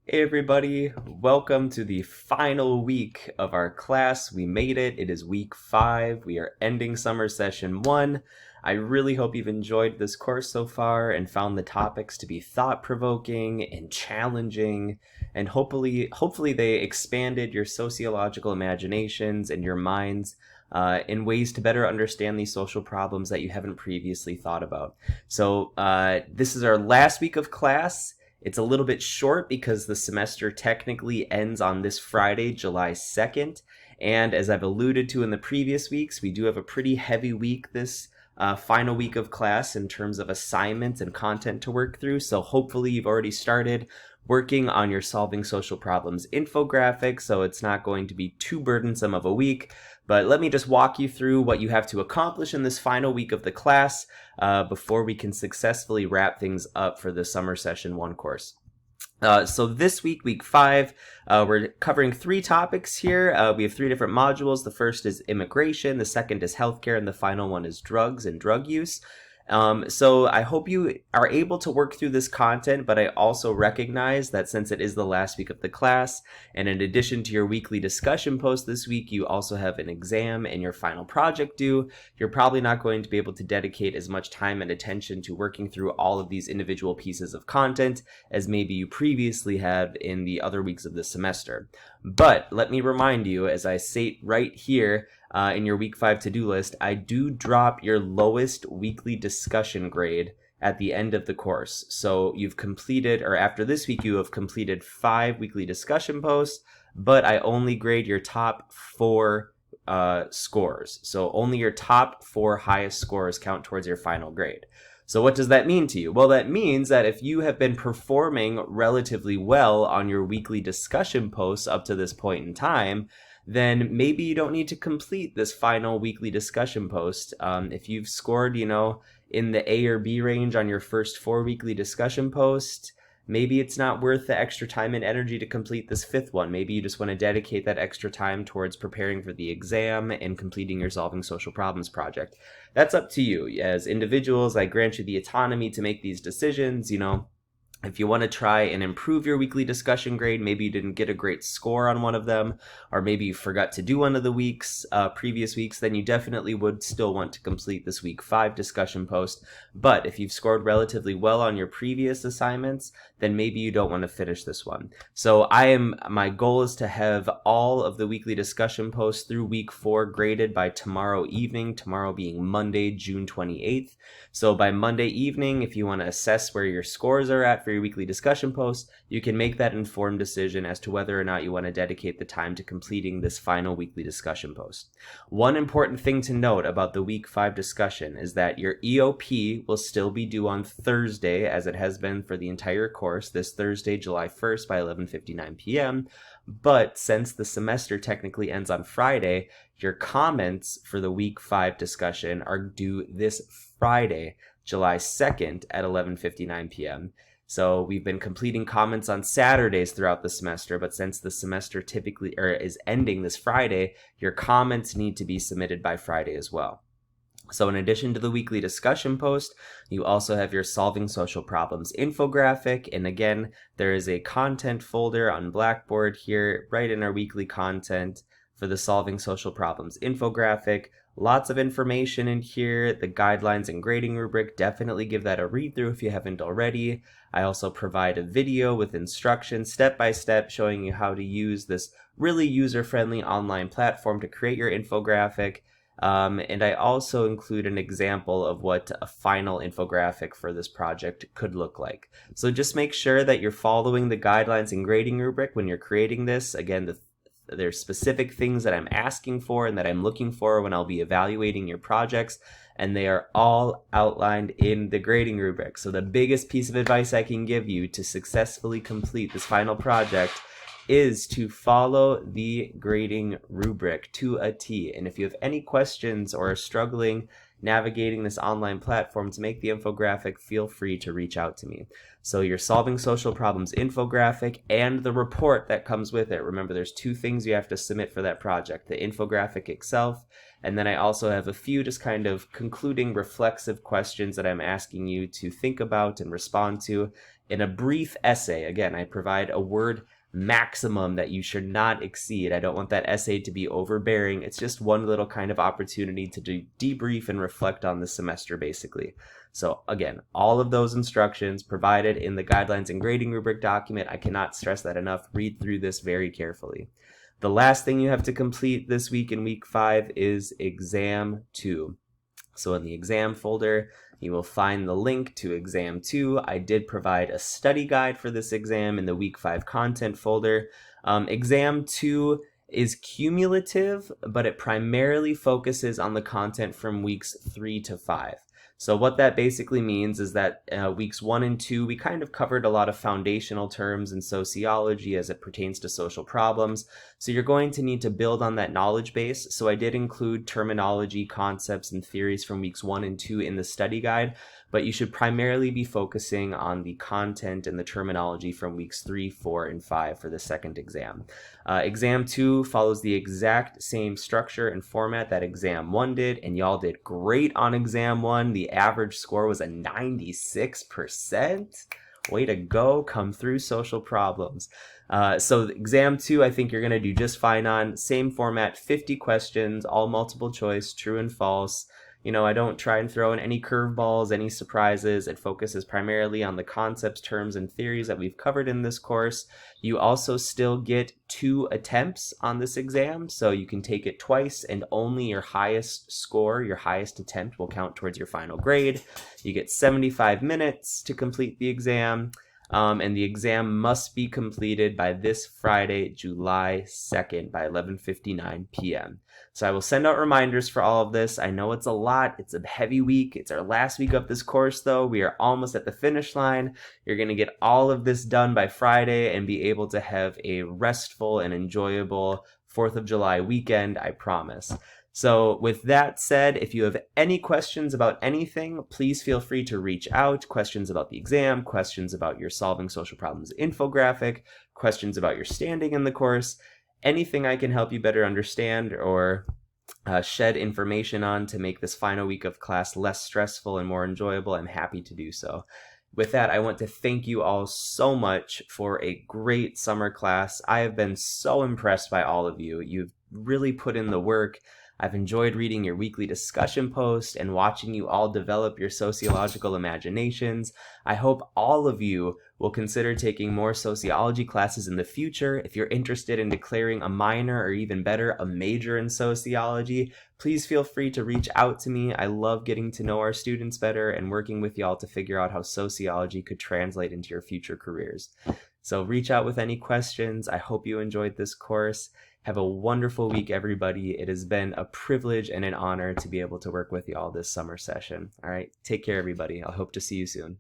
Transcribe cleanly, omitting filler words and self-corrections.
Hey everybody, welcome to the final week of our class. We made it. It is week 5. We are ending summer session 1. I really hope you've enjoyed this course so far and found the topics to be thought-provoking and challenging, and hopefully they expanded your sociological imaginations and your minds in ways to better understand these social problems that you haven't previously thought about. So this is our last week of class. It's a little bit short because the semester technically ends on this Friday, July 2nd. And as I've alluded to in the previous weeks, we do have a pretty heavy week this final week of class in terms of assignments and content to work through. So hopefully you've already started working on your solving social problems infographic, so it's not going to be too burdensome of a week. But let me just walk you through what you have to accomplish in this final week of the class before we can successfully wrap things up for the summer session 1 course. So this week, week 5, we're covering 3 topics here. We have 3 different modules. The first is immigration, the second is healthcare, and the final one is drugs and drug use. So I hope you are able to work through this content, but I also recognize that since it is the last week of the class, and in addition to your weekly discussion post this week, you also have an exam and your final project due, you're probably not going to be able to dedicate as much time and attention to working through all of these individual pieces of content as maybe you previously had in the other weeks of the semester. But let me remind you, as I state right here, in your week 5 to-do list, I do drop your lowest weekly discussion grade at the end of the course. So you've completed, or after this week, you have completed 5 weekly discussion posts, but I only grade your top 4 scores. So only your top 4 highest scores count towards your final grade. So what does that mean to you? Well, that means that if you have been performing relatively well on your weekly discussion posts up to this point in time, then maybe you don't need to complete this final weekly discussion post. If you've scored, in the A or B range on your first 4 weekly discussion posts, maybe it's not worth the extra time and energy to complete this 5th one. Maybe you just want to dedicate that extra time towards preparing for the exam and completing your solving social problems project. That's up to you. As individuals, I grant you the autonomy to make these decisions. If you want to try and improve your weekly discussion grade, maybe you didn't get a great score on one of them, or maybe you forgot to do one of the previous weeks, then you definitely would still want to complete this week 5 discussion post. But if you've scored relatively well on your previous assignments, then maybe you don't want to finish this one. So my goal is to have all of the weekly discussion posts through week 4 graded by tomorrow evening, tomorrow being Monday, June 28th. So by Monday evening, if you want to assess where your scores are at for your weekly discussion posts, you can make that informed decision as to whether or not you want to dedicate the time to completing this final weekly discussion post. One important thing to note about the week 5 discussion is that your EOP will still be due on Thursday, as it has been for the entire course, this Thursday, July 1st by 11:59 p.m. But since the semester technically ends on Friday, your comments for the week 5 discussion are due this Friday, July 2nd at 11:59 p.m. So we've been completing comments on Saturdays throughout the semester, but since the semester typically is ending this Friday, your comments need to be submitted by Friday as well. So in addition to the weekly discussion post, you also have your solving social problems infographic. And again, there is a content folder on Blackboard here, right in our weekly content for the solving social problems infographic. Lots of information in here. The guidelines and grading rubric, definitely give that a read through if you haven't already. I also provide a video with instructions step by step showing you how to use this really user-friendly online platform to create your infographic. And I also include an example of what a final infographic for this project could look like. So just make sure that you're following the guidelines and grading rubric when you're creating this. Again, there's specific things that I'm asking for and that I'm looking for when I'll be evaluating your projects, and they are all outlined in the grading rubric. So the biggest piece of advice I can give you to successfully complete this final project is to follow the grading rubric to a T. And if you have any questions or are struggling navigating this online platform to make the infographic, feel free to reach out to me. So your solving social problems infographic and the report that comes with it. Remember, there's 2 things you have to submit for that project, the infographic itself, and then I also have a few just kind of concluding reflexive questions that I'm asking you to think about and respond to In a brief essay, again, I provide a word maximum that you should not exceed. I don't want that essay to be overbearing. It's just one little kind of opportunity to debrief and reflect on the semester, basically. So again, all of those instructions provided in the guidelines and grading rubric document. I cannot stress that enough. Read through this very carefully. The last thing you have to complete this week in week 5 is exam 2. So in the exam folder, you will find the link to exam 2. I did provide a study guide for this exam in the week 5 content folder. Exam 2 is cumulative, but it primarily focuses on the content from weeks 3 to 5. So what that basically means is that weeks 1 and 2, we kind of covered a lot of foundational terms in sociology as it pertains to social problems. So you're going to need to build on that knowledge base. So I did include terminology, concepts, and theories from weeks 1 and 2 in the study guide, but you should primarily be focusing on the content and the terminology from weeks 3, 4, and 5 for the second exam. Exam 2 follows the exact same structure and format that exam 1 did, and y'all did great on exam 1. The average score was a 96%. Way to go, come through social problems. So exam 2, I think you're going to do just fine on. Same format, 50 questions, all multiple choice, true and false. I don't try and throw in any curveballs, any surprises. It focuses primarily on the concepts, terms, and theories that we've covered in this course. You also still get 2 attempts on this exam, so you can take it twice, and only your highest score, your highest attempt, will count towards your final grade. You get 75 minutes to complete the exam. And the exam must be completed by this Friday, July 2nd by 11:59 p.m. So I will send out reminders for all of this. I know it's a lot. It's a heavy week. It's our last week of this course, though. We are almost at the finish line. You're going to get all of this done by Friday and be able to have a restful and enjoyable 4th of July weekend, I promise. So with that said, if you have any questions about anything, please feel free to reach out. Questions about the exam, questions about your solving social problems infographic, questions about your standing in the course, anything I can help you better understand or shed information on to make this final week of class less stressful and more enjoyable, I'm happy to do so. With that, I want to thank you all so much for a great summer class. I have been so impressed by all of you. You've really put in the work. I've enjoyed reading your weekly discussion post and watching you all develop your sociological imaginations. I hope all of you will consider taking more sociology classes in the future. If you're interested in declaring a minor or even better, a major in sociology, please feel free to reach out to me. I love getting to know our students better and working with y'all to figure out how sociology could translate into your future careers. So reach out with any questions. I hope you enjoyed this course. Have a wonderful week, everybody. It has been a privilege and an honor to be able to work with you all this summer session. All right, take care, everybody. I hope to see you soon.